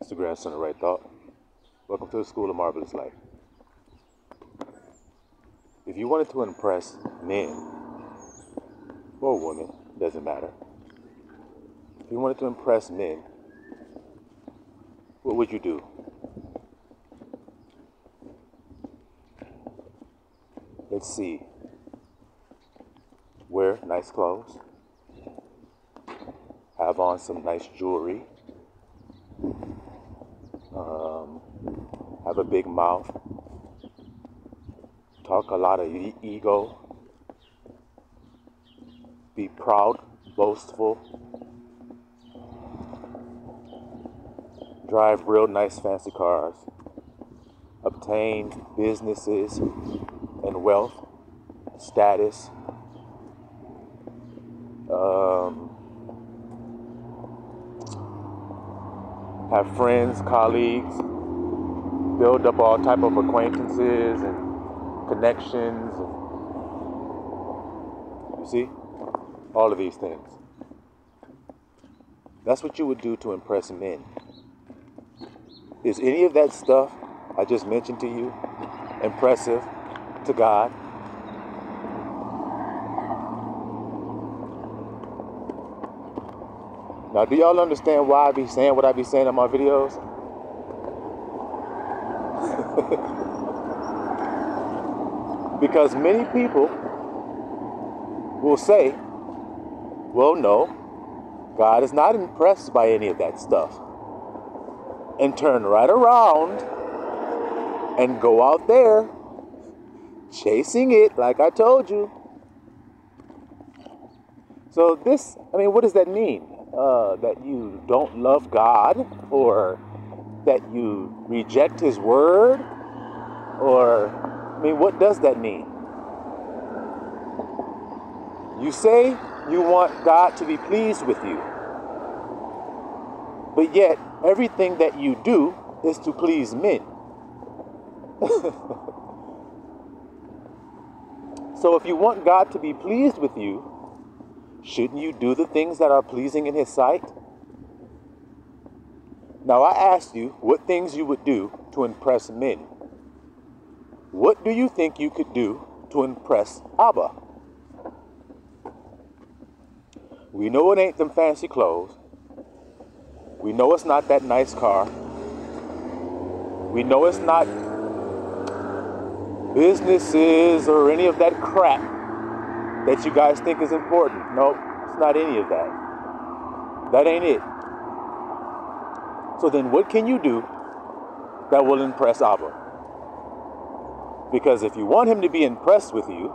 It's the grandson of Right Thought. Welcome to the School of Marvelous Life. If you wanted to impress men or women, doesn't matter. If you wanted to impress men, what would you do? Let's see. Wear nice clothes. Have on some nice jewelry. Have a big mouth. Talk a lot of ego. Be proud, boastful. Drive real nice fancy cars. Obtain businesses and wealth, status. Have friends, colleagues, build up all type of acquaintances and connections. You see? All of these things. That's what you would do to impress men. Is any of that stuff I just mentioned to you impressive to God? Now, do y'all understand why I be saying what I be saying in my videos? Because many people will say, well, no, God is not impressed by any of that stuff. And turn right around and go out there chasing it like I told you. So this, what does that mean? That you don't love God, or that you reject His word, or, what does that mean? You say you want God to be pleased with you, but yet everything that you do is to please men. So if you want God to be pleased with you, shouldn't you do the things that are pleasing in His sight? Now I asked you what things you would do to impress men. What do you think you could do to impress Abba? We know it ain't them fancy clothes. We know it's not that nice car. We know it's not businesses or any of that crap that you guys think is important. Nope, it's not any of that. That ain't it. So then what can you do that will impress Abba? Because if you want Him to be impressed with you,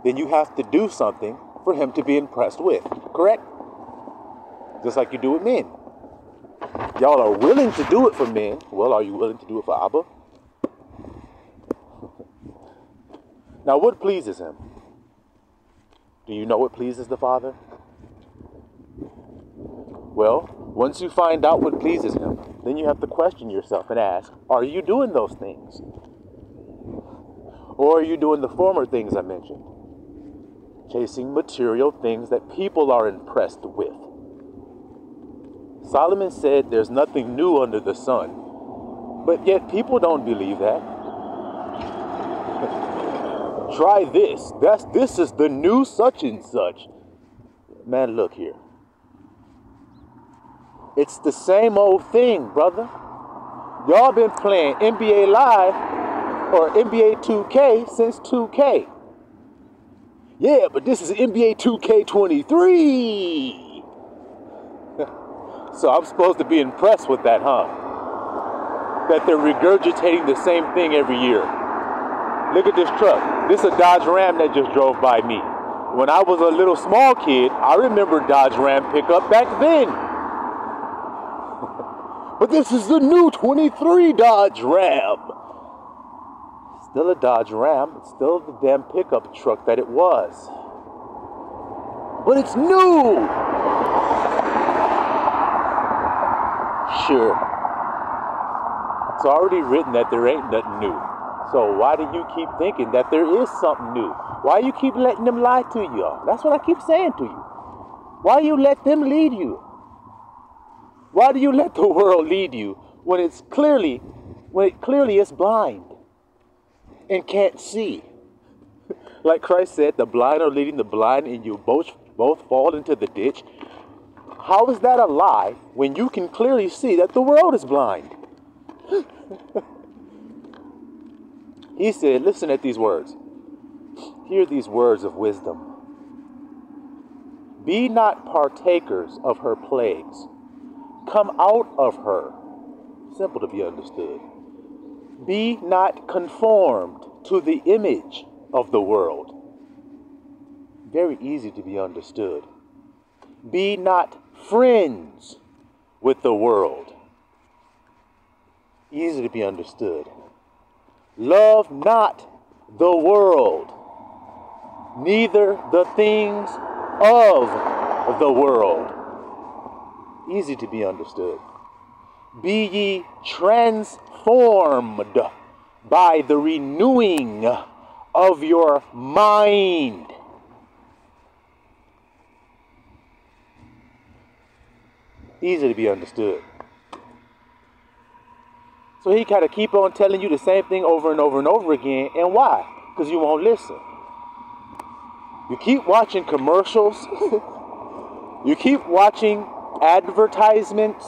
then you have to do something for Him to be impressed with. Correct? Just like you do with men. Y'all are willing to do it for men. Well, are you willing to do it for Abba? Now, what pleases Him? Do you know what pleases the Father? Well, once you find out what pleases Him, then you have to question yourself and ask, are you doing those things? Or are you doing the former things I mentioned? Chasing material things that people are impressed with. Solomon said there's nothing new under the sun, but yet people don't believe that. Try this. This is the new such and such. Man, look here. It's the same old thing, brother. Y'all been playing NBA Live or NBA 2K since 2K. Yeah, but this is NBA 2K23. So I'm supposed to be impressed with that, huh? That they're regurgitating the same thing every year. Look at this truck. This is a Dodge Ram that just drove by me. When I was a little small kid, I remember Dodge Ram pickup back then. But this is the new 23 Dodge Ram. Still a Dodge Ram. It's still the damn pickup truck that it was. But it's new. Sure. It's already written that there ain't nothing new. So why do you keep thinking that there is something new? Why you keep letting them lie to you? That's what I keep saying to you. Why you let them lead you? Why do you let the world lead you when it clearly is blind and can't see? Like Christ said, the blind are leading the blind and you both fall into the ditch. How is that a lie when you can clearly see that the world is blind? He said, listen at these words. Hear these words of wisdom. Be not partakers of her plagues. Come out of her. Simple to be understood. Be not conformed to the image of the world. Very easy to be understood. Be not friends with the world. Easy to be understood. Love not the world, neither the things of the world. Easy to be understood. Be ye transformed by the renewing of your mind. Easy to be understood. So he kind of keep on telling you the same thing over and over and over again. And why? Because you won't listen. You keep watching commercials. You keep watching advertisements.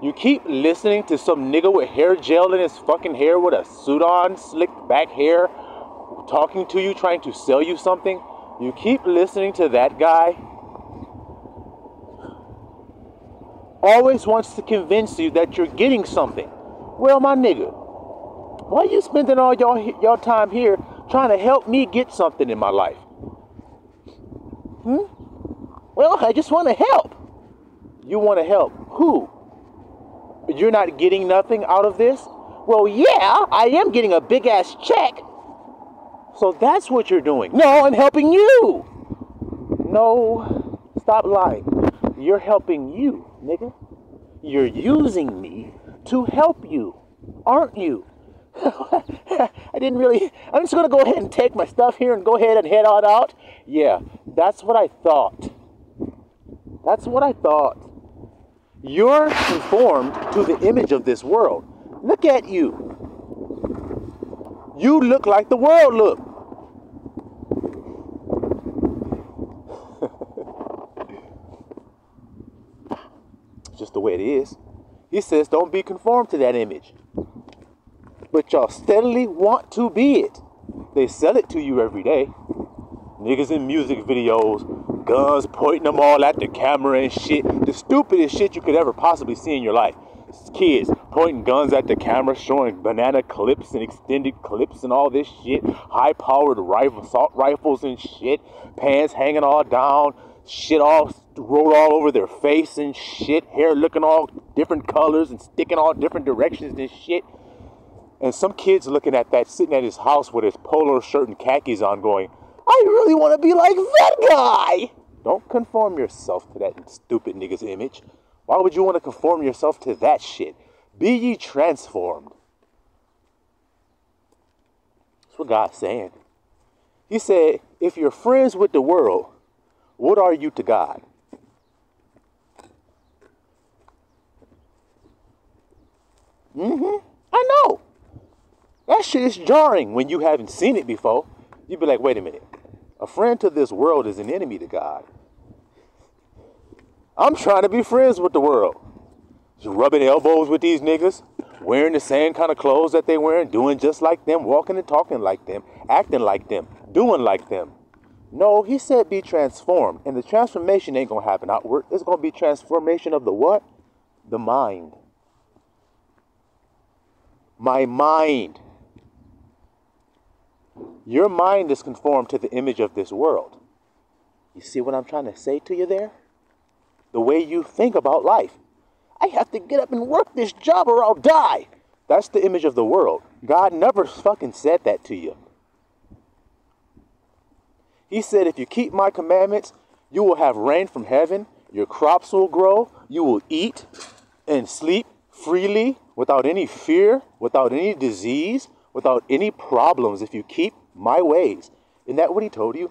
You keep listening to some nigga with hair gel in his fucking hair with a suit on, slicked back hair, talking to you, trying to sell you something. You keep listening to that guy. Always wants to convince you that you're getting something. Well, my nigga, why are you spending all your time here trying to help me get something in my life? Well, I just want to help. You want to help who? You're not getting nothing out of this? Well, yeah, I am getting a big ass check. So that's what you're doing. No, I'm helping you. No, stop lying. You're helping you, nigga. You're using me to help you, aren't you? I'm just going to go ahead and take my stuff here and go ahead and head on out. Yeah, that's what I thought. That's what I thought. You're conformed to the image of this world. Look at you. You look like the world look. Just the way it is. He says don't be conformed to that image. But y'all steadily want to be it. They sell it to you every day. Niggas in music videos, guns pointing them all at the camera and shit. The stupidest shit you could ever possibly see in your life. Kids pointing guns at the camera, showing banana clips and extended clips and all this shit. High-powered assault rifles and shit. Pants hanging all down. Shit all rolled all over their face and shit. Hair looking all different colors and sticking all different directions and shit. And some kid's looking at that, sitting at his house with his polo shirt and khakis on going, I really want to be like that guy. Don't conform yourself to that stupid nigga's image. Why would you want to conform yourself to that shit? Be ye transformed. That's what God's saying. He said, if you're friends with the world, what are you to God? I know. That shit is jarring when you haven't seen it before. You'd be like, wait a minute. A friend to this world is an enemy to God. I'm trying to be friends with the world. Just rubbing elbows with these niggas, wearing the same kind of clothes that they wearing, doing just like them, walking and talking like them, acting like them, doing like them. No, he said be transformed. And the transformation ain't going to happen outward. It's going to be transformation of the what? The mind. My mind. Your mind is conformed to the image of this world. You see what I'm trying to say to you there? The way you think about life. I have to get up and work this job or I'll die. That's the image of the world. God never fucking said that to you. He said, if you keep my commandments, you will have rain from heaven. Your crops will grow. You will eat and sleep freely without any fear, without any disease, without any problems if you keep my ways. Isn't that what he told you?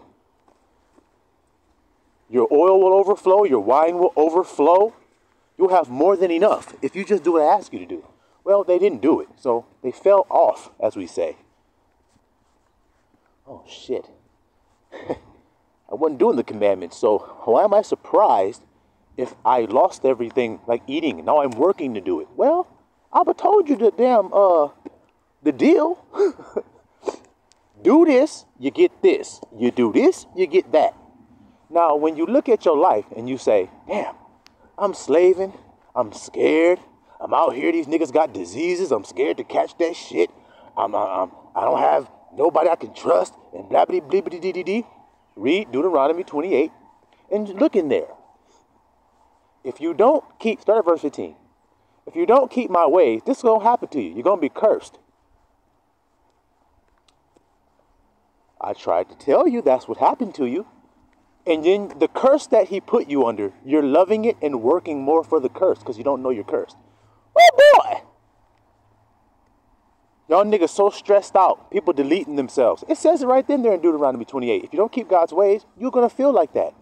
Your oil will overflow. Your wine will overflow. You'll have more than enough if you just do what I ask you to do. Well, they didn't do it, so they fell off, as we say. Oh, shit. I wasn't doing the commandments, so why am I surprised if I lost everything, like eating? Now I'm working to do it. Well, I've told you the deal. Do this, you get this. You do this, you get that. Now, when you look at your life and you say, damn, I'm slaving, I'm scared, I'm out here, these niggas got diseases, I'm scared to catch that shit, I don't have nobody I can trust, and blah, blah, blah, blah, blah, blah, blah. Read Deuteronomy 28 and look in there. If you don't keep, start at verse 15. If you don't keep my ways, this is going to happen to you. You're going to be cursed. I tried to tell you that's what happened to you. And then the curse that he put you under, you're loving it and working more for the curse because you don't know you're cursed. Oh, boy. Y'all niggas so stressed out. People deleting themselves. It says it right then there in Deuteronomy 28. If you don't keep God's ways, you're going to feel like that.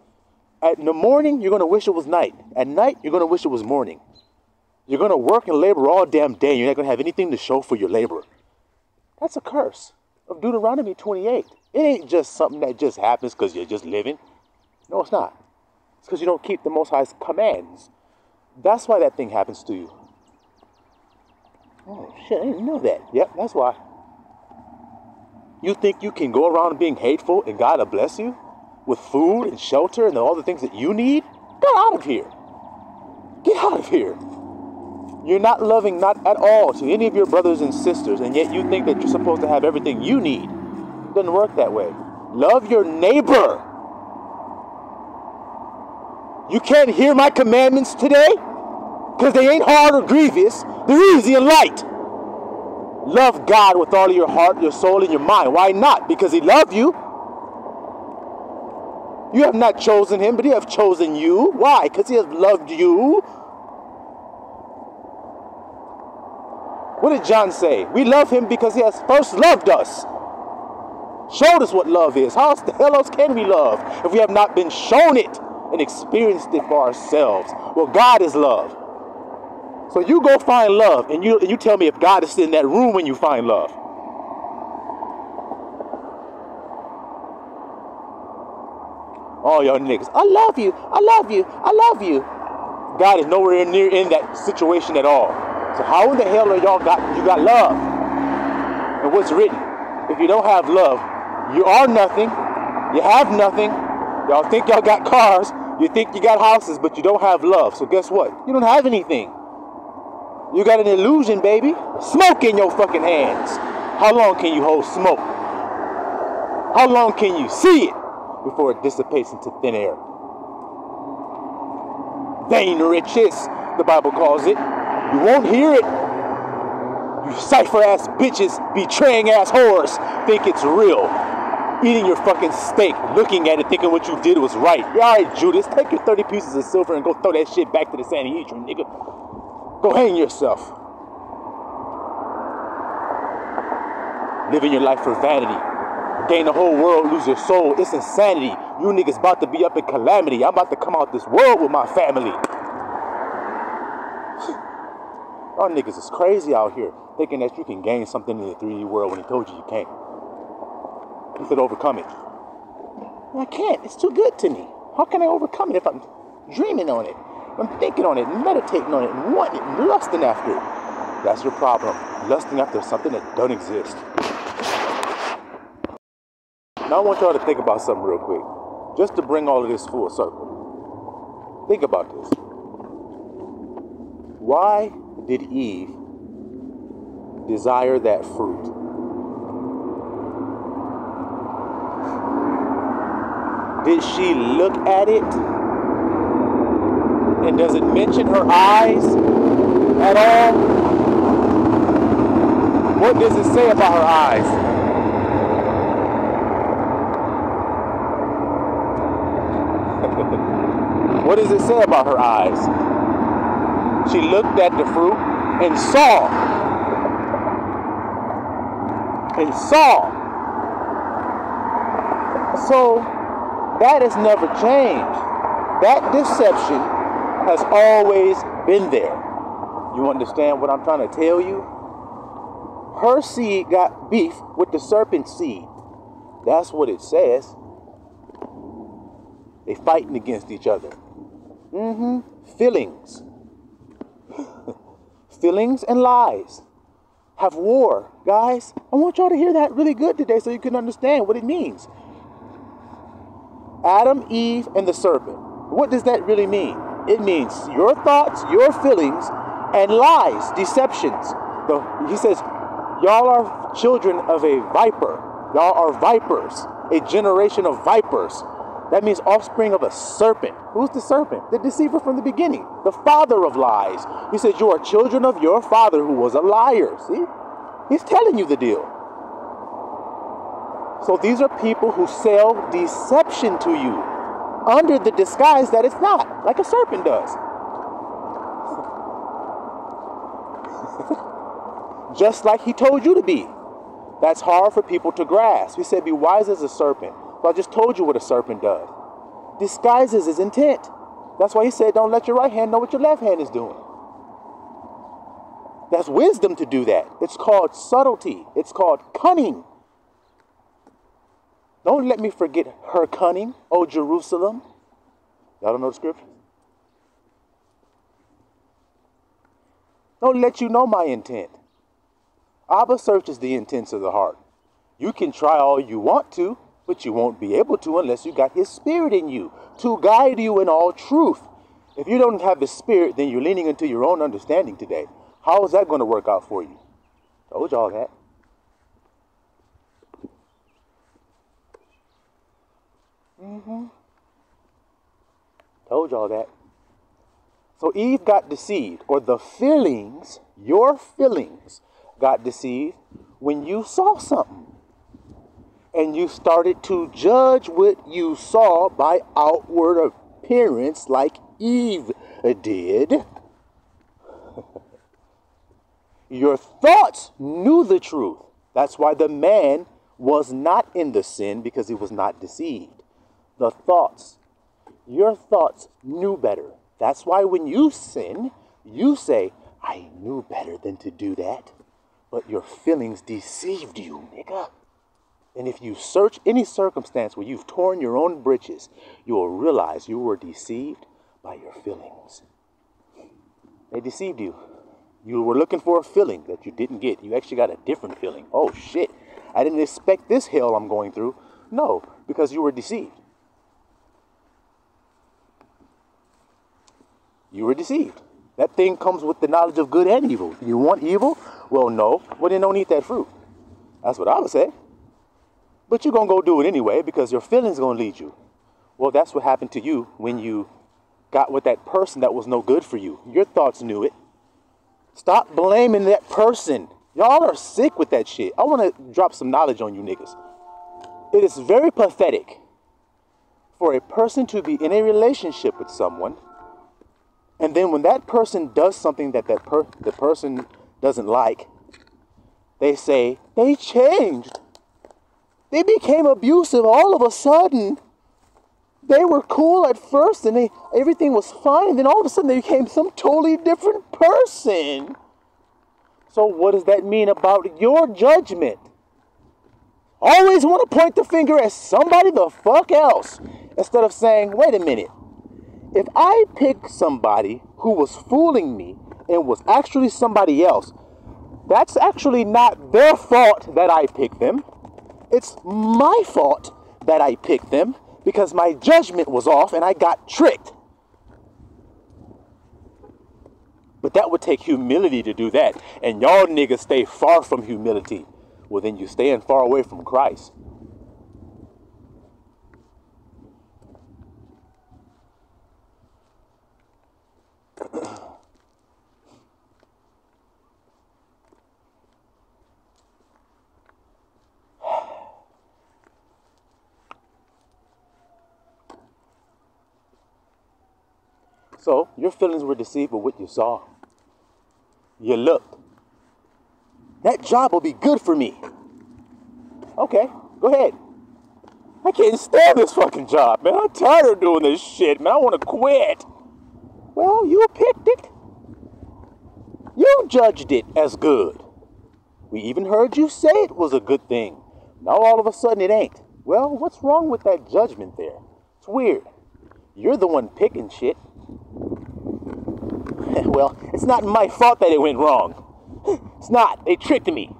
In the morning, you're going to wish it was night. At night, you're going to wish it was morning. You're going to work and labor all damn day. You're not going to have anything to show for your labor. That's a curse of Deuteronomy 28. It ain't just something that just happens because you're just living. No, it's not. It's because you don't keep the Most High's commands. That's why that thing happens to you. Oh, shit, I didn't know that. Yep, that's why. You think you can go around being hateful and God will bless you with food and shelter and all the things that you need? Get out of here. Get out of here. You're not loving, not at all, to any of your brothers and sisters, and yet you think that you're supposed to have everything you need. It doesn't work that way. Love your neighbor. You can't hear my commandments today? Because they ain't hard or grievous. They're easy and light. Love God with all of your heart, your soul, and your mind. Why not? Because he loved you. You have not chosen him, but he has chosen you. Why? Because he has loved you. What did John say? We love him because he has first loved us. Showed us what love is. How the hell else can we love if we have not been shown it and experienced it for ourselves? Well, God is love. So you go find love, and you tell me if God is in that room when you find love. Oh, y'all niggas, I love you, I love you, I love you. God is nowhere near in that situation at all. So how in the hell are y'all you got love? And what's written? If you don't have love, you are nothing, you have nothing. Y'all think y'all got cars, you think you got houses, but you don't have love. So guess what? You don't have anything. You got an illusion, baby. Smoke in your fucking hands. How long can you hold smoke? How long can you see it before it dissipates into thin air? Vain riches, the Bible calls it. You won't hear it. You cipher-ass bitches, betraying-ass whores think it's real. Eating your fucking steak, looking at it, thinking what you did was right. All right, Judas, take your 30 pieces of silver and go throw that shit back to the Sanhedrin, nigga. Go hang yourself. Living your life for vanity. Gain the whole world, lose your soul. It's insanity. You niggas about to be up in calamity. I'm about to come out this world with my family. Y'all niggas is crazy out here, thinking that you can gain something in the 3D world when he told you you can't. You could overcome it. I can't. It's too good to me. How can I overcome it if I'm dreaming on it? I'm thinking on it, meditating on it, and wanting it, and lusting after it. That's your problem. Lusting after something that don't exist. Now I want y'all to think about something real quick. Just to bring all of this full circle. Think about this. Why did Eve desire that fruit? Did she look at it? And does it mention her eyes at all? What does it say about her eyes? What does it say about her eyes? She looked at the fruit and saw. And saw. So that has never changed. That deception has always been there. You understand what I'm trying to tell you? Her seed got beef with the serpent's seed. That's what it says. They fighting against each other. Feelings. Feelings and lies have war. Guys, I want y'all to hear that really good today so you can understand what it means. Adam, Eve, and the serpent. What does that really mean? It means your thoughts, your feelings, and lies, deceptions. He says, y'all are children of a viper. Y'all are vipers, a generation of vipers. That means offspring of a serpent. Who's the serpent? The deceiver from the beginning, the father of lies. He said, you are children of your father who was a liar. See? He's telling you the deal. So these are people who sell deception to you under the disguise that it's not, like a serpent does. Just like he told you to be. That's hard for people to grasp. He said, be wise as a serpent. Well, I just told you what a serpent does. Disguises his intent. That's why he said, don't let your right hand know what your left hand is doing. That's wisdom to do that. It's called subtlety. It's called cunning. Don't let me forget her cunning, O Jerusalem. Y'all don't know the scripture? Don't let you know my intent. Abba searches the intents of the heart. You can try all you want to, but you won't be able to unless you got his spirit in you to guide you in all truth. If you don't have the spirit, then you're leaning into your own understanding today. How is that going to work out for you? Told y'all that. Told y'all that. So Eve got deceived, or the feelings, your feelings, got deceived when you saw something. And you started to judge what you saw by outward appearance like Eve did. Your thoughts knew the truth. That's why the man was not in the sin, because he was not deceived. The thoughts, your thoughts knew better. That's why when you sin, you say, I knew better than to do that. But your feelings deceived you, nigga. And if you search any circumstance where you've torn your own britches, you will realize you were deceived by your feelings. They deceived you. You were looking for a feeling that you didn't get. You actually got a different feeling. Oh, shit. I didn't expect this hell I'm going through. No, because you were deceived. You were deceived. That thing comes with the knowledge of good and evil. You want evil? Well, no. Well, then don't eat that fruit. That's what I would say. But you're going to go do it anyway because your feelings going to lead you. Well, that's what happened to you when you got with that person that was no good for you. Your thoughts knew it. Stop blaming that person. Y'all are sick with that shit. I want to drop some knowledge on you niggas. It is very pathetic for a person to be in a relationship with someone, and then when that person does something that the person doesn't like, they say, they changed. They became abusive all of a sudden. They were cool at first and everything was fine. And then all of a sudden they became some totally different person. So what does that mean about your judgment? Always want to point the finger at somebody the fuck else. Instead of saying, wait a minute. If I pick somebody who was fooling me and was actually somebody else, that's actually not their fault that I picked them. It's my fault that I picked them because my judgment was off and I got tricked. But that would take humility to do that. And y'all niggas stay far from humility. Well, then you're staying far away from Christ. So, your feelings were deceived by what you saw. You looked. That job will be good for me. Okay, go ahead. I can't stand this fucking job, man. I'm tired of doing this shit, man. I want to quit. Well, you picked it. You judged it as good. We even heard you say it was a good thing. Now all of a sudden it ain't. Well, what's wrong with that judgment there? It's weird. You're the one picking shit. Well, it's not my fault that it went wrong. It's not. They tricked me.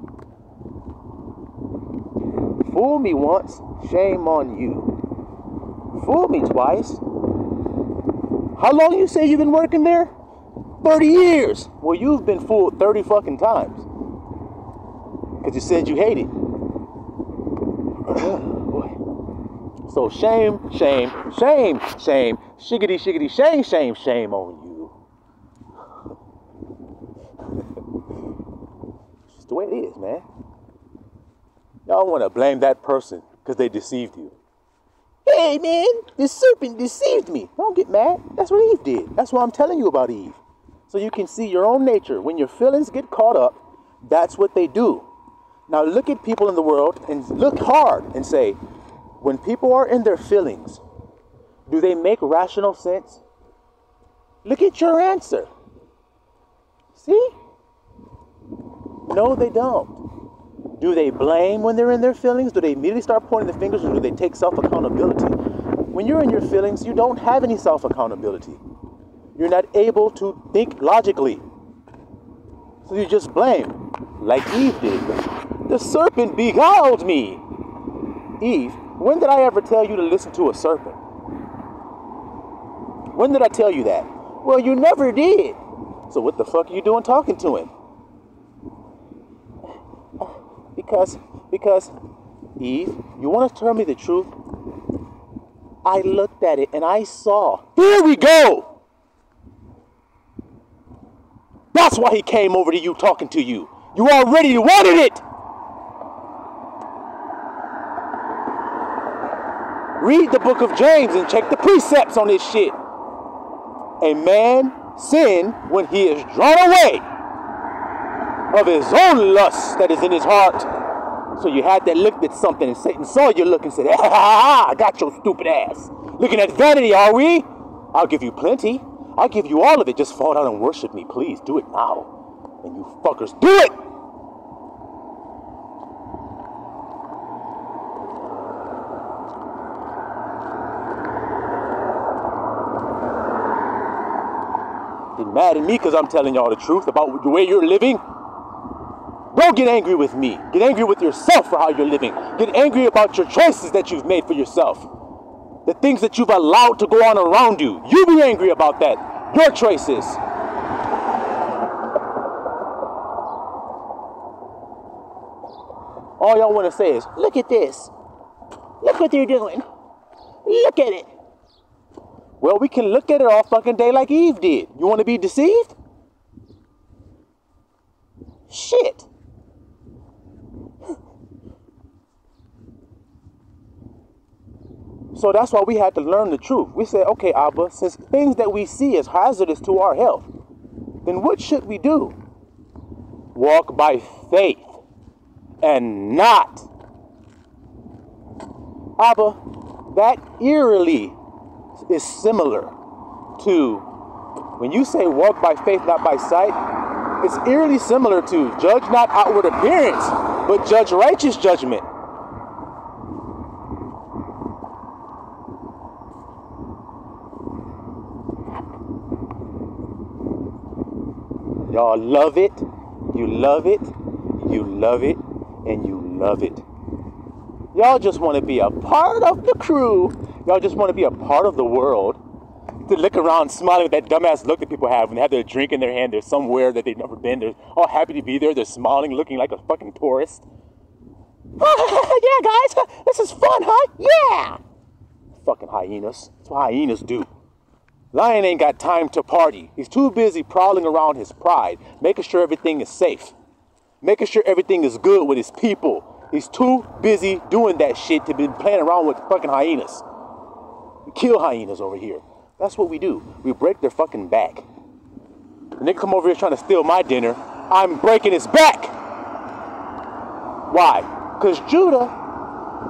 Fool me once, shame on you. Fool me twice. How long you say you've been working there? 30 years. Well, you've been fooled 30 fucking times. Because you said you hate it. So shame, shame, shame, shame, shiggity, shiggity, shame, shame, shame on you. It's just the way it is, man. Y'all want to blame that person because they deceived you. Hey, man, the serpent deceived me. Don't get mad. That's what Eve did. That's what I'm telling you about Eve. So you can see your own nature. When your feelings get caught up, that's what they do. Now look at people in the world and look hard and say, when people are in their feelings, do they make rational sense? Look at your answer. See? No, they don't. Do they blame when they're in their feelings? Do they immediately start pointing the fingers, or do they take self-accountability? When you're in your feelings, you don't have any self-accountability. You're not able to think logically. So you just blame, like Eve did. The serpent beguiled me. Eve, when did I ever tell you to listen to a serpent? When did I tell you that? Well, you never did. So what the fuck are you doing talking to him? Because, Eve, you want to tell me the truth? I looked at it and I saw. Here we go! That's why he came over to you talking to you. You already wanted it! Read the book of James and check the precepts on this shit. A man sin when he is drawn away of his own lust that is in his heart. So you had that look at something and Satan saw you look and said, ha ha ha, I got your stupid ass. Looking at vanity, are we? I'll give you plenty. I'll give you all of it. Just fall down and worship me. Please do it now. And you fuckers, do it! Get mad at me because I'm telling y'all the truth about the way you're living. Don't get angry with me. Get angry with yourself for how you're living. Get angry about your choices that you've made for yourself. The things that you've allowed to go on around you. You be angry about that. Your choices. All y'all want to say is, look at this. Look what they're doing. Look at it. Well, we can look at it all fucking day like Eve did. You want to be deceived? Shit. So that's why we had to learn the truth. We said, okay, Abba, since things that we see is hazardous to our health, then what should we do? Walk by faith and not. Abba, that eerily is similar to when you say walk by faith, not by sight. It's eerily similar to judge not outward appearance, but judge righteous judgment. Y'all love it, you love it, you love it, and you love it. Y'all just want to be a part of the crew. Y'all just want to be a part of the world. To look around smiling with that dumbass look that people have when they have their drink in their hand. They're somewhere that they've never been. They're all happy to be there. They're smiling, looking like a fucking tourist. Yeah, guys, this is fun, huh? Yeah! Fucking hyenas. That's what hyenas do. Lion ain't got time to party. He's too busy prowling around his pride, making sure everything is safe, making sure everything is good with his people. He's too busy doing that shit to be playing around with fucking hyenas. We kill hyenas over here. That's what we do. We break their fucking back. The nigga come over here trying to steal my dinner. I'm breaking his back. Why? Because Judah,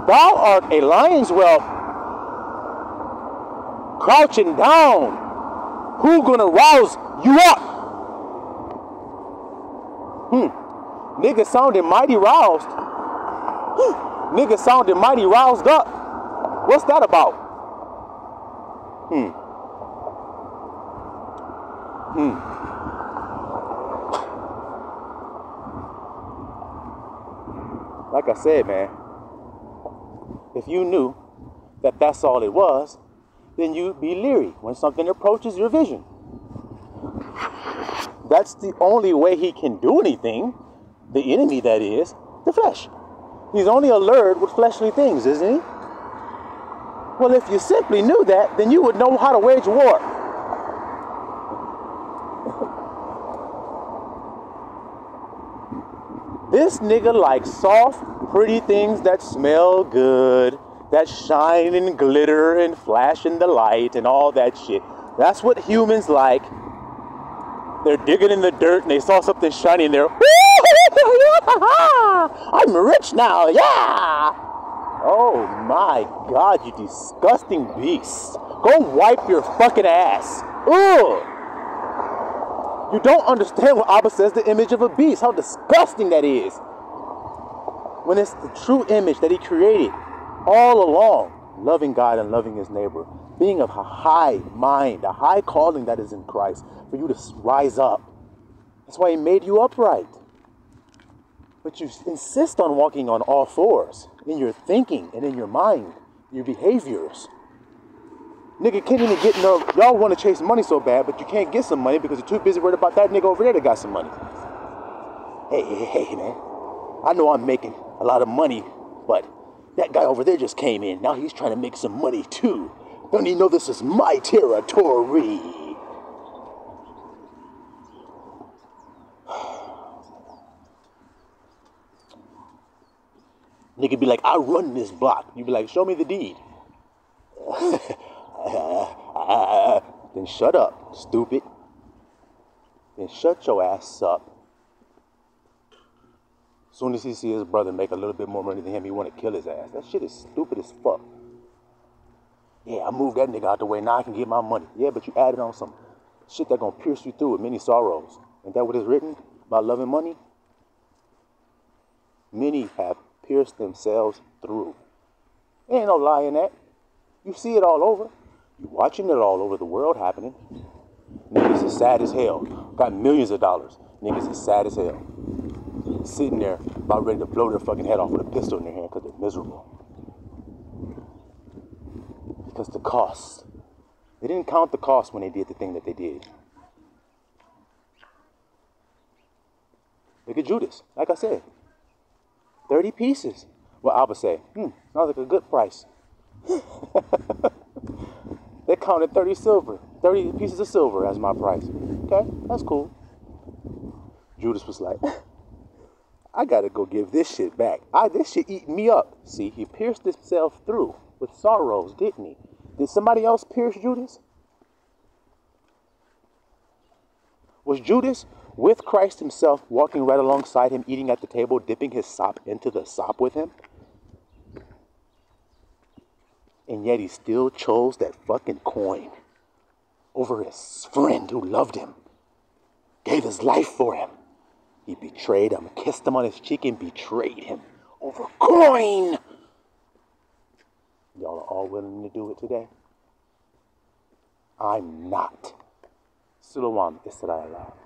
thou art a lion's whelp, crouching down, Who gonna rouse you up? Nigga sounded mighty roused. Nigga sounded mighty roused up. What's that about? Like I said, man, if you knew that that's all it was, then you'd be leery when something approaches your vision. That's the only way he can do anything, the enemy that is, the flesh. He's only allured with fleshly things, isn't he? Well, if you simply knew that, then you would know how to wage war. This nigga likes soft, pretty things that smell good, that shine and glitter and flash in the light and all that shit. That's what humans like. They're digging in the dirt and they saw something shiny and they're, I'm rich now, yeah! Oh my God, you disgusting beast. Go wipe your fucking ass. Ugh! You don't understand what Abba says, the image of a beast, how disgusting that is. When it's the true image that he created all along, loving God and loving his neighbor, being of a high mind, a high calling that is in Christ, for you to rise up. That's why he made you upright. But you insist on walking on all fours in your thinking and in your mind, your behaviors. Nigga can't even get no, y'all want to chase money so bad, but you can't get some money because you're too busy worried about that nigga over there that got some money. Hey, man. I know I'm making a lot of money, but that guy over there just came in. Now he's trying to make some money too. Don't you know this is my territory? Nigga be like, I run this block. You be like, show me the deed. Then shut up, stupid. Then shut your ass up. As soon as he see his brother make a little bit more money than him, he want to kill his ass. That shit is stupid as fuck. Yeah, I moved that nigga out the way, now I can get my money. Yeah, but you added on some shit that gonna pierce you through with many sorrows. Ain't that what is written about loving money? Many have pierced themselves through. Ain't no lie in that. You see it all over. You watching it all over the world happening. Niggas is sad as hell. Got millions of dollars. Niggas is sad as hell. Sitting there about ready to blow their fucking head off with a pistol in their hand because they're miserable. Because the cost. They didn't count the cost when they did the thing that they did. Look at Judas. Like I said, 30 pieces. Well, Abba say, sounds like a good price. They counted 30 pieces of silver as my price. Okay, that's cool. Judas was like, I gotta go give this shit back. This shit eating me up. See, he pierced himself through with sorrows, didn't he? Did somebody else pierce Judas? Was Judas with Christ himself, walking right alongside him, eating at the table, dipping his sop into the sop with him? And yet he still chose that fucking coin over his friend who loved him, gave his life for him. He betrayed him, kissed him on his cheek and betrayed him over coin. Y'all are all willing to do it today? I'm not. Sulawam Israel.